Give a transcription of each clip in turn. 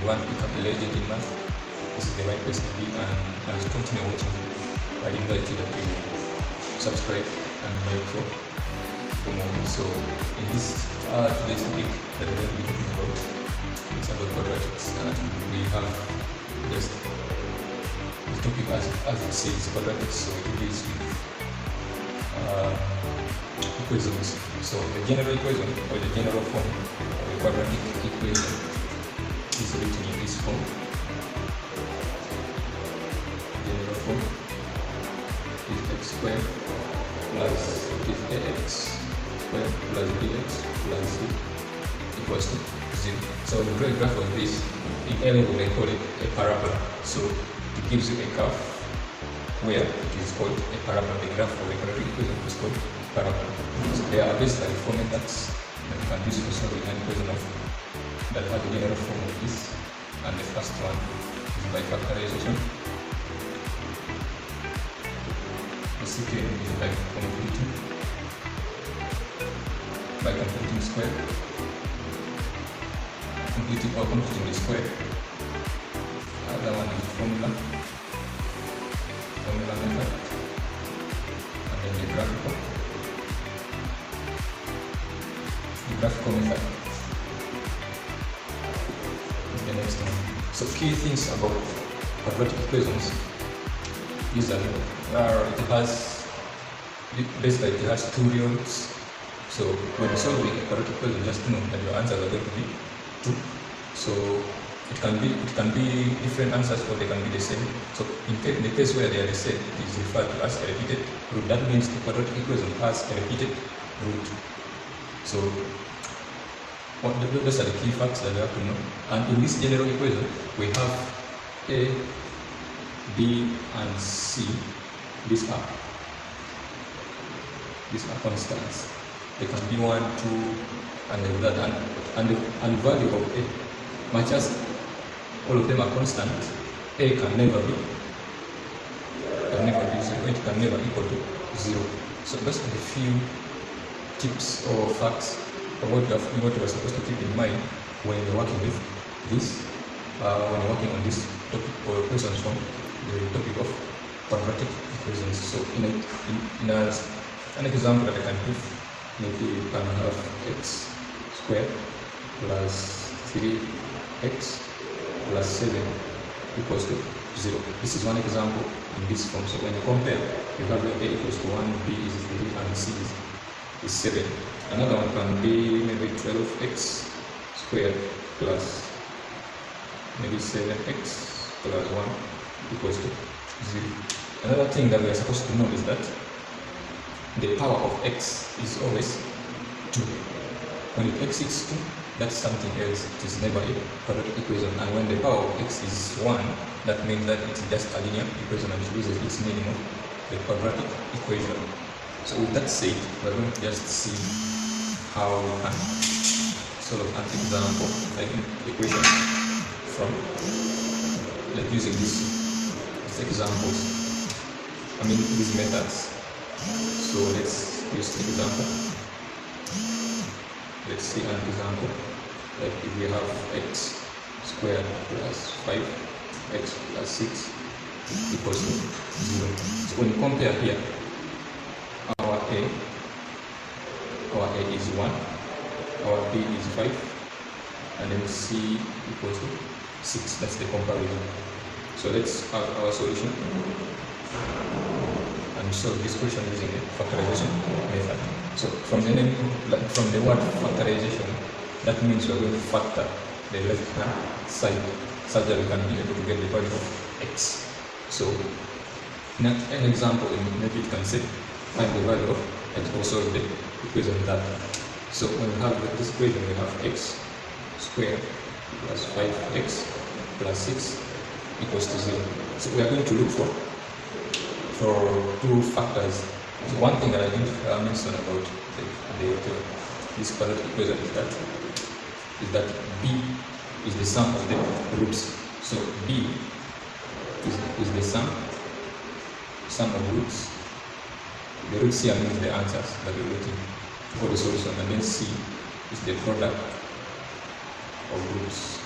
want to become a legend in math, this is the right place to be. And as you continue watching, I invite you that you subscribe and like for more. So in this today's topic that we're going to be talking about, it's about quadratics, and we have just the topic as it says, quadratics. So it deals with equations. So the general equation or the general form of a quadratic equation is written in this form. General form is x squared plus ax squared plus bx plus c equals to 0. So the great graph of this, in A level they call it a parabola. So it gives you a graph where it is called a parabola. The graph of a quadratic equation is called parabola. So there are basically four methods that you can use to solve an equation that have a general form of this. And the first one is by factorization. The second is by computing square. Computing the square. Other one is formula method, and then the graphical method is the next one. So key things about quadratic equations is that it has two real roots. So when you solve a quadratic equation, just know that your answers are going to be 2. So it can be different answers, or they can be the same. So in the case where they are the same, it is referred to as a repeated root. That means the quadratic equation has a repeated root. So those are the key facts that you have to know. And in this general equation, we have A, B, and C. These are constants. They can be 1, 2, and that, and the value of A, much as all of them are constant, A can never be 0. It can never equal to 0. So those are the few tips or facts of what you are supposed to keep in mind when you're working with this, when you're working on this topic or equations from the topic of quadratic equations. So in an example that I can give, maybe you can have x squared plus 3x plus 7 equals to 0. This is one example in this form. So when you compare, you have a equals to 1, b is 3, and c is 7. Another one can be maybe 12x squared plus maybe 7x plus 1 equals to 0. Another thing that we are supposed to know is that the power of x is always 2. When x is 2, that's something else. It is never a quadratic equation. And when the power of x is 1, that means that it's just a linear equation and it loses its meaning of the quadratic equation. So with that said, we're going to just see how we can solve an example, like an equation from like using these examples. These methods. So let's use the example. Let's see an example. Like if we have x squared plus 5x plus 6 equals to 0. So when you compare here, our A is 1, our B is 5, and then C equals to 6. That's the comparison. So let's have our solution and solve this question using the factorization method. So from the name, from the word factorization, that means we are going to factor the left hand side such that we can be able to get the value of x. So in an example, maybe it can say find the value of x, or solve the equation that. So when we have this equation, we have x squared plus 5x plus 6 equals to 0. So we are going to look for two factors. So one thing that I didn't mention about this quadratic equation is that b is the sum of the roots. So b is the sum of roots. The roots here means the answers that we're looking for the solution, and then c is the product of roots.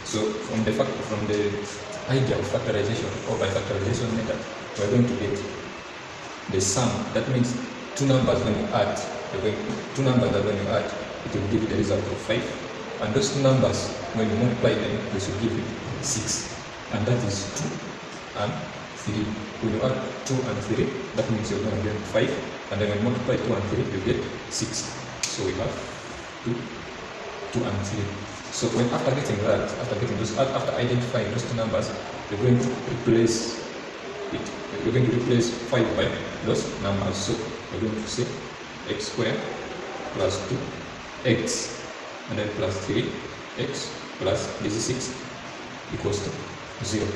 So from the idea of factorization or by factorization method, we're going to get the sum. That means two numbers when you add, two numbers that when you add, it will give you the result of 5. And those two numbers, when you multiply them, they should give you 6. And that is 2 and 3. When you add 2 and 3, that means you're going to get 5. And then when you multiply 2 and 3, you get 6. So we have 2 and 3. So when after identifying those two numbers, you're going to replace it. You're going to replace 5 by those numbers. So we're going to say x squared plus 2x and then plus 3x plus this is 6 equals to 0.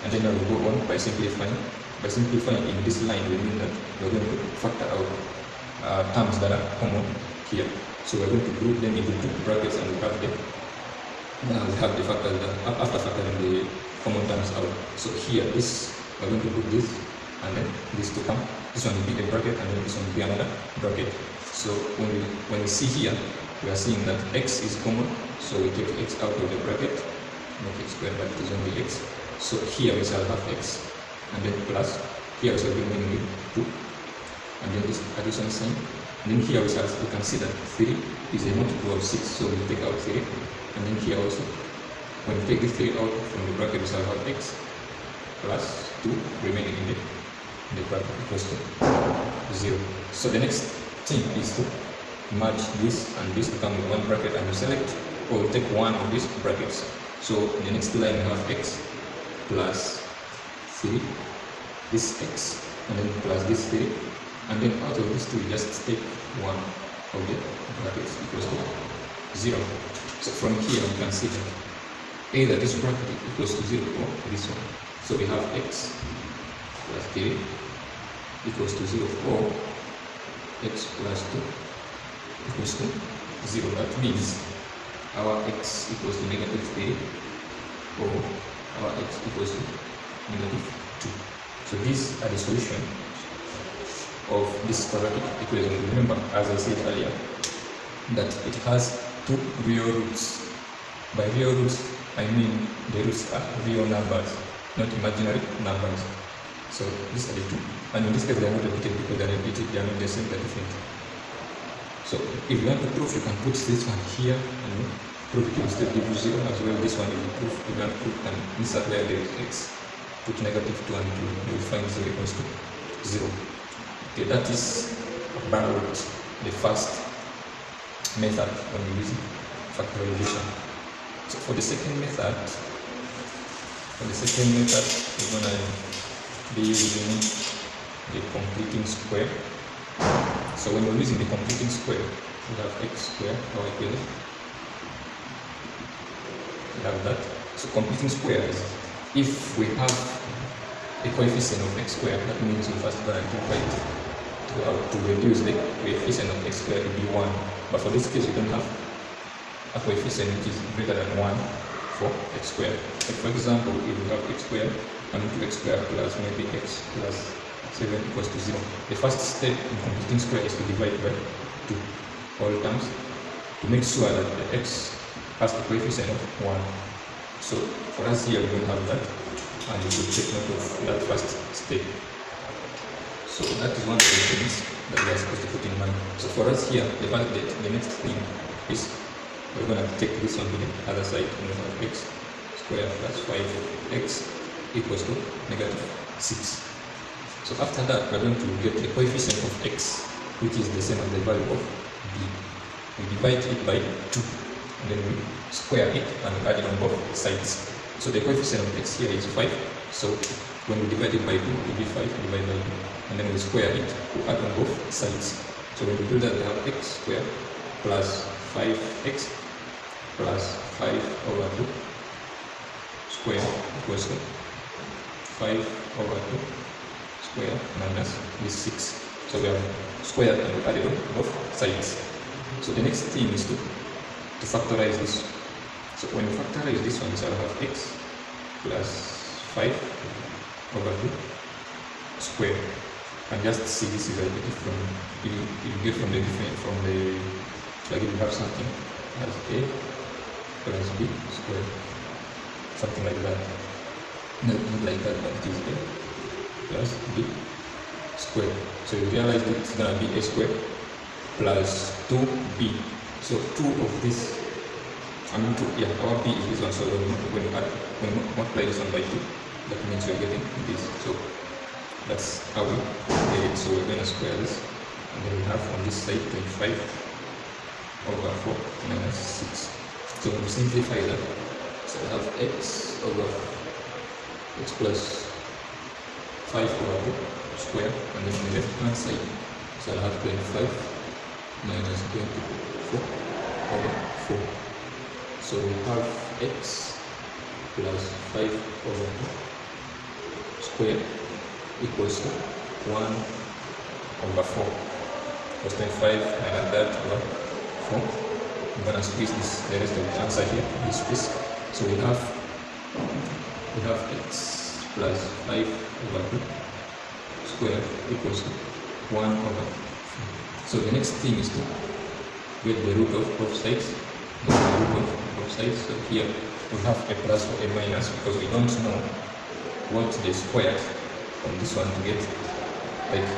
And then we'll go on by simplifying. By simplifying in this line, we mean that we're going to factor out terms that are common here. So we're going to group them into two brackets, and we have the factors that after factoring the common terms out. So here, we're going to put this, and then this to come. This one will be a bracket, and then this one will be another bracket. So when we see here, we are seeing that x is common. So we take x out of the bracket, not x squared, but it is only x. So here we shall have x, and then plus, here we shall be remaining with 2, and then this addition sign. And then here we can see that 3 is a multiple of 6, so we take out 3. And then here also, when we take this 3 out from the bracket, we shall have x plus 2 remaining in the bracket equals to 0. So the next thing is to merge this and this to come in one bracket, and you select or you take one of these brackets. So in the next line we have x plus 3, this x, and then plus this 3, and then out of these two you just take one of the brackets equals to 0. So from here we can see that either this bracket equals to 0 or this one. So we have x plus 3 equals to 0 or x plus 2 equals to 0. That means our x equals to negative 3 or our x equals to negative 2. So these are the solution of this quadratic equation. Remember, as I said earlier, that it has two real roots. By real roots, I mean the roots are real numbers, not imaginary numbers. So these are the two. And in this case, they are not repeated because they are repeated, they are not the same, they are different. So if you want to prove, you can put this one here and prove it will still give you 0 as well. This one will prove, if you want to prove, and insert where there is x, put negative 2 and 2, you will find 0 equals to 0. Okay, that is about the first method when we use factorization. So for the second method, we're gonna be using the completing square. So when we're using the completing square, we have x squared, our equation. We have that. So completing square is if we have a coefficient of x squared, that means we first gonna divide to reduce the coefficient of x squared to be 1. But for this case, we don't have a coefficient which is greater than 1 for x squared. Like for example, if we have x squared and into x squared plus maybe x plus 7 equals to 0. The first step in completing square is to divide by 2 all terms to make sure that the x has a coefficient of 1. So for us here, we don't have that, and we should take note of that first step. So that is one of the things that we are supposed to put in mind. So for us here, the next thing is we're going to take this one to the other side, and we have x squared plus 5x equals to negative 6. So after that, we're going to get the coefficient of x, which is the same as the value of b. We divide it by 2, and then we square it and we add it on both sides. So the coefficient of x here is 5. So when we divide it by 2, it will be 5 divided by 2. And then we square it, we add on both sides. So when we do that, we have x squared plus 5x plus 5 over 2 square equals to 5 over 2 square minus this 6. So we have squared and we added on both sides. So the next thing is to factorize this. So when we factorize this one, we shall have x plus 5 over 2 square. And just see this is a bit from you get from the different like if you have something as a plus b squared, something like that. No, not like that, but it is a plus b squared. So you realize that it's gonna be a squared plus 2b. So 2 of this, I mean 2, yeah, our b is this one. So when you multiply this one by 2, that means you're getting this. So that's how we get it. So we're going to square this, and then we have on this side 25 over 4 minus 6. So when we simplify that, so we have x over x plus 5 over 2 square, and then on the left hand side, so I'll have 25 minus 24 over 4. So we have x plus 5 over 2 square equals to 1 over 4. Plus 25 minus that over 4. I'm gonna squeeze this, the rest of the answer here, this space. So we have x plus 5 over 2 square equals to 1 over 4. So the next thing is to get the root of both sides. So here we have a plus or a minus because we don't know what the square on this one to get. Like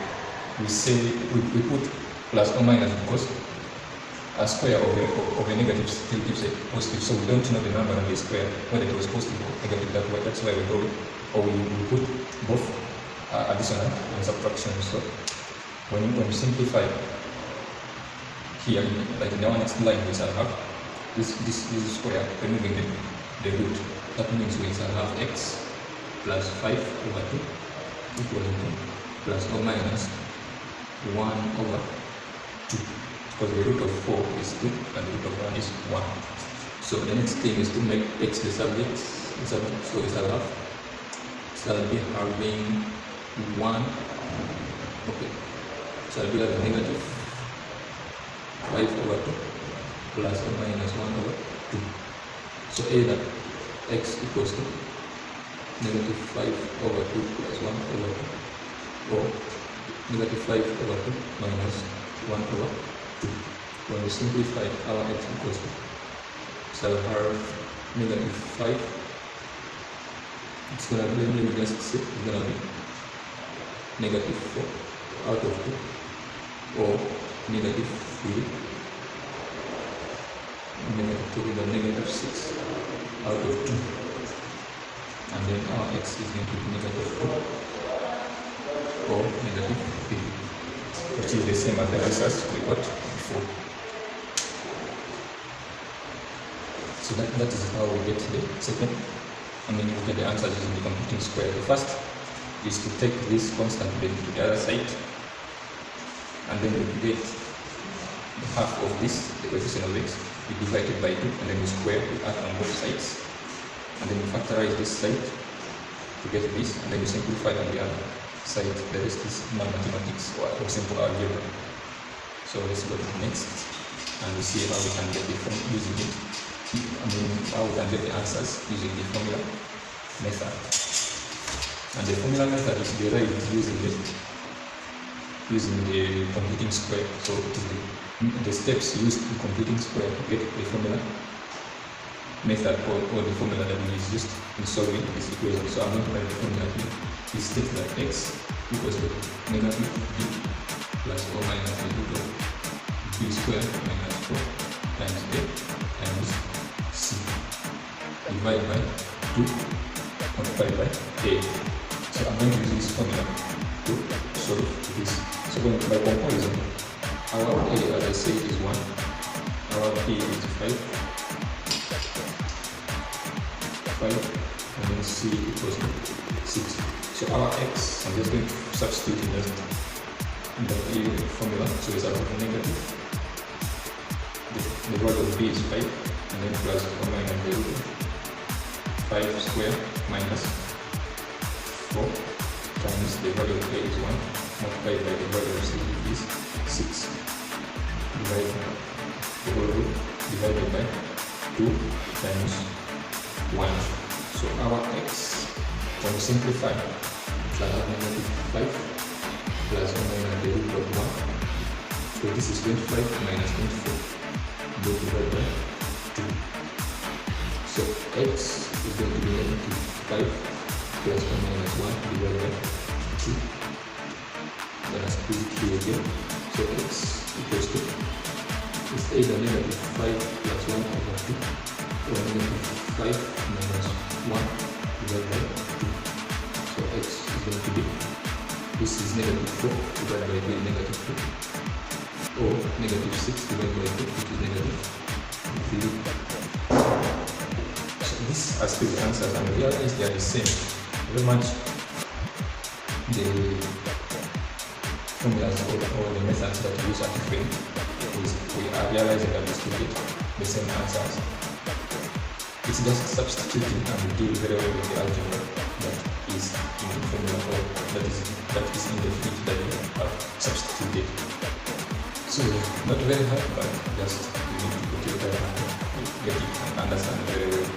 we say, we put plus or minus because a square of a negative still gives a positive. So we don't know the number of the square, whether it was positive or negative that way. That's why we go, or we put both addition and subtraction. So when you simplify here, like in our next line, we shall have this square removing the root. That means we shall have x plus 5 over 2 equal to plus or minus 1 over 2. Because the root of 4 is 2 and the root of 1 is 1. So the next thing is to make x the subject. So we shall be having 1. Okay. So I'll be having negative 5 over 2 plus or minus 1 over 2. So either x equals to negative 5 over 2 plus 1 over 2, or negative 5 over 2 minus 1 over 2. When we simplify, our x equals to, so I'll have negative 5. It's gonna be, let me just say, it's gonna be negative 4 out of 2, or negative 3, negative 6 out of 2, and then our x is going to be negative 4 or negative 3, which is the same as the answers we got before. So that is how we get the second. I mean, we get the answers using the computing square. The first is to take this constant to the other side, and then we get half of this, the coefficient of x, we divide it by 2, and then we square, we add on both sides, and then we factorize this side to get this, and then we simplify on the other side. The rest is mathematics or simple algebra. So let's go to the next, and we see how we can get the formula using it. I mean, how we can get the answers using the formula method. And the formula method is derived using the computing square. So it is the steps used in computing square to get the formula method or the formula that is used in solving this equation. So I'm going to write the formula here. It states that x equals to negative b plus or minus the root of b squared minus 4 times a times c divided by 2 multiplied by a. So I'm going to use this formula to solve this. So going by comparison, our a, as I say, is 1, our b is 5, and then c equals to 6. So our x, I'm just going to substitute in the formula. So it's out of negative. The value of b is 5, and then plus or minus the root of 5 squared minus 4 times the value of a is 1 multiplied by the value of c is 6 divided by the whole root divided by 2 times 1. So our x, when we simplify, shall have negative 5 plus or minus the root of 1. So this is 25 minus 24 divided by 2. So x is going to be negative 5 plus or minus 1 divided by 2. Then I split it here again. So x equals to, it's either negative 5 plus 1 over 2 or negative 5 minus 1 divided by 2. So x is going to be, this is negative 4 divided by 3 negative 2, or negative 6 divided by 2, which is negative 3. So these are still the answers, and realize they are the same. Very much the formulas or the methods that we use are different. We are realizing that we still get the same answers. It's just substituting and we deal very well with the algebra that is in the formula, or that is in the field that we have substituted. So not very hard, but just you need to put it there and get it and understand very well.